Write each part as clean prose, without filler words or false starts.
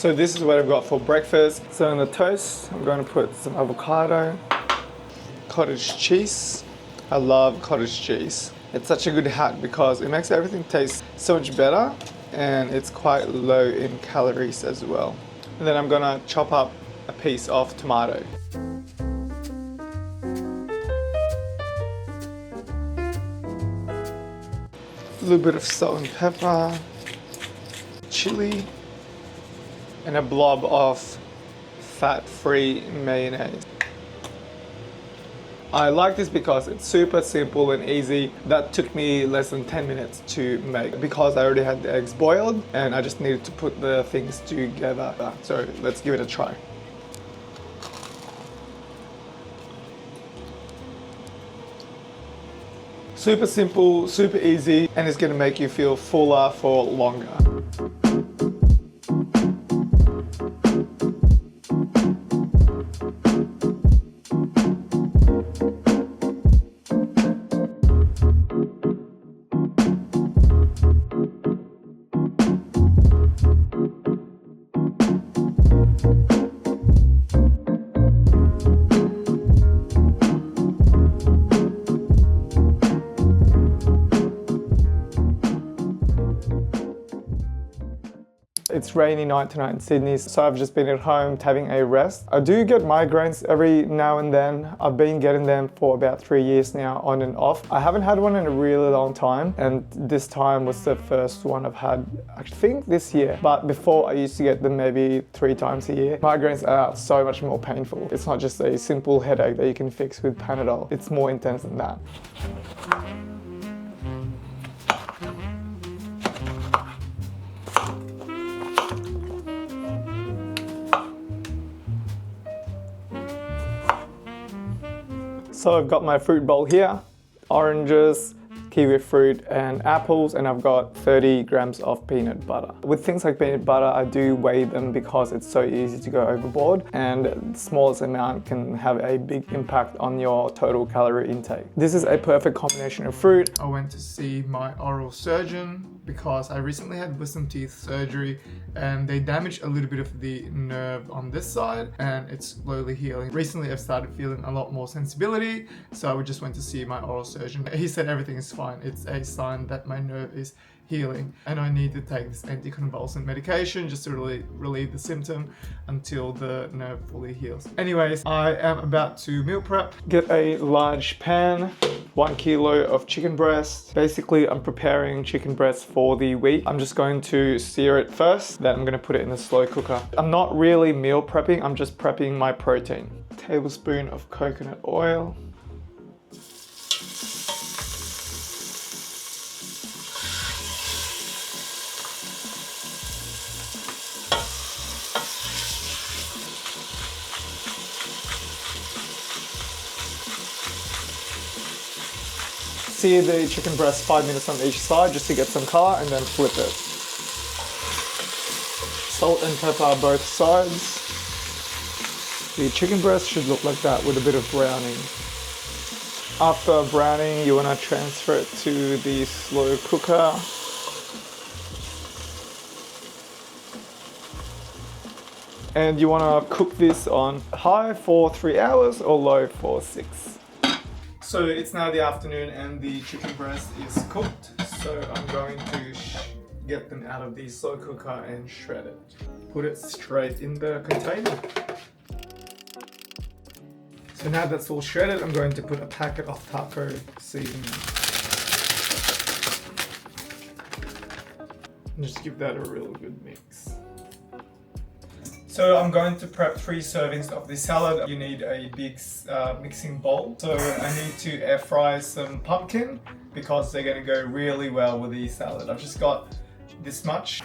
So this is what I've got for breakfast. So in the toast, I'm going to put some avocado, cottage cheese. I love cottage cheese. It's such a good hack because it makes everything taste so much better and it's quite low in calories as well. And then I'm gonna chop up a piece of tomato. A little bit of salt and pepper, chili, and a blob of fat-free mayonnaise. I like this because it's super simple and easy. That took me less than 10 minutes to make because I already had the eggs boiled and I just needed to put the things together. So let's give it a try. Super simple, super easy, and it's gonna make you feel fuller for longer. It's rainy night tonight in Sydney, so I've just been at home having a rest. I do get migraines every now and then. I've been getting them for about 3 years now, on and off. I haven't had one in a really long time, and this time was the first one I've had, I think, this year. But before, I used to get them maybe 3 times a year. Migraines are so much more painful. It's not just a simple headache that you can fix with Panadol. It's more intense than that. So I've got my fruit bowl here, oranges, kiwi fruit and apples, and I've got 30 grams of peanut butter. With things like peanut butter, I do weigh them because it's so easy to go overboard, and the smallest amount can have a big impact on your total calorie intake. This is a perfect combination of fruit. I went to see my oral surgeon because I recently had wisdom teeth surgery and they damaged a little bit of the nerve on this side and it's slowly healing. Recently I've started feeling a lot more sensibility, so I just went to see my oral surgeon. He said everything is fine. It's a sign that my nerve is healing and I need to take this anticonvulsant medication just to really relieve the symptom until the nerve fully heals. Anyways, I am about to meal prep. Get a large pan, 1 kilo of chicken breast. Basically, I'm preparing chicken breast for the week. I'm just going to sear it first, then I'm going to put it in the slow cooker. I'm not really meal prepping, I'm just prepping my protein. Tablespoon of coconut oil. Sear the chicken breast 5 minutes on each side just to get some color and then flip it. Salt and pepper both sides. The chicken breast should look like that with a bit of browning. After browning, you want to transfer it to the slow cooker. And you want to cook this on high for 3 hours or low for 6. So it's now the afternoon and the chicken breast is cooked. So I'm going to get them out of the slow cooker and shred it. Put it straight in the container. So now that's all shredded, I'm going to put a packet of taco seasoning. And just give that a real good mix. So I'm going to prep 3 servings of the salad. You need a big mixing bowl. So I need to air fry some pumpkin because they're going to go really well with the salad. I've just got this much.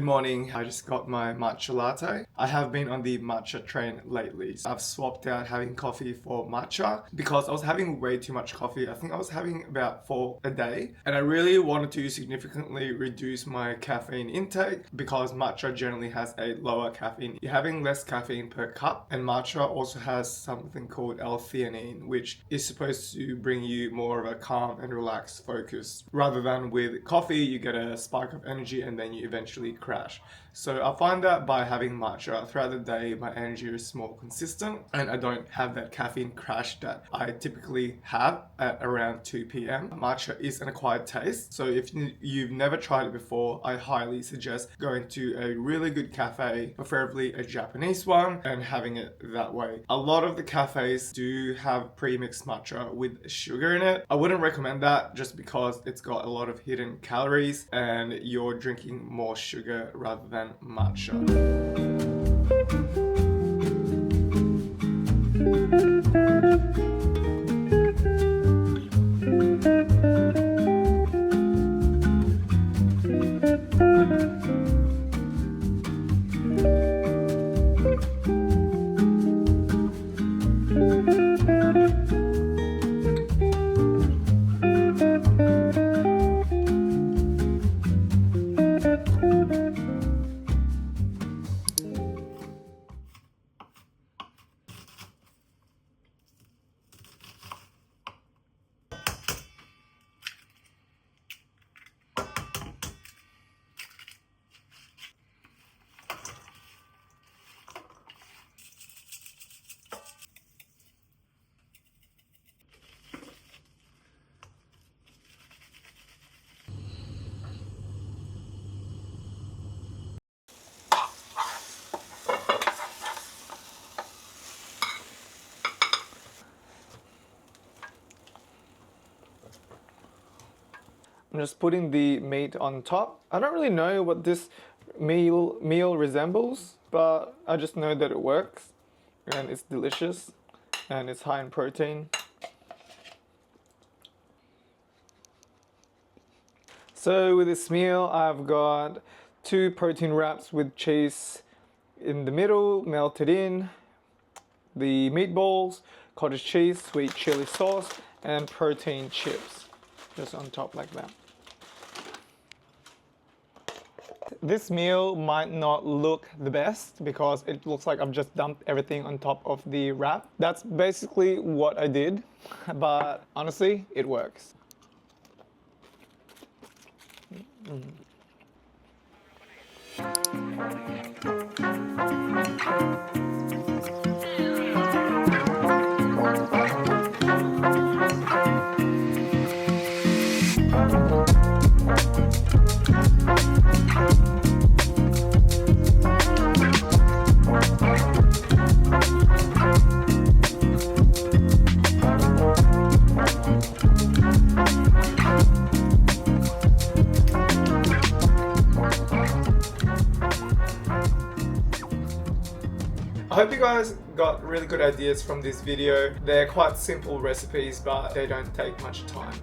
morning. I just got my matcha latte. I have been on the matcha train lately. I've swapped out having coffee for matcha because I was having way too much coffee. I think I was having about 4 a day, and I really wanted to significantly reduce my caffeine intake because matcha generally has a lower caffeine. You're having less caffeine per cup, and matcha also has something called L-theanine, which is supposed to bring you more of a calm and relaxed focus. Rather than with coffee, you get a spike of energy and then you eventually crash. So I find that by having matcha throughout the day, my energy is more consistent and I don't have that caffeine crash that I typically have at around 2 p.m. Matcha is an acquired taste, so if you've never tried it before, I highly suggest going to a really good cafe, preferably a Japanese one, and having it that way. A lot of the cafes do have pre-mixed matcha with sugar in it. I wouldn't recommend that just because it's got a lot of hidden calories and you're drinking more sugar rather than matcha. I'm just putting the meat on top. I don't really know what this meal resembles, but I just know that it works and it's delicious and it's high in protein. So with this meal, I've got 2 protein wraps with cheese in the middle, melted in, the meatballs, cottage cheese, sweet chili sauce, and protein chips just on top like that. This meal might not look the best because it looks like I've just dumped everything on top of the wrap. That's basically what I did, but honestly, it works. I hope you guys got really good ideas from this video. They're quite simple recipes, but they don't take much time.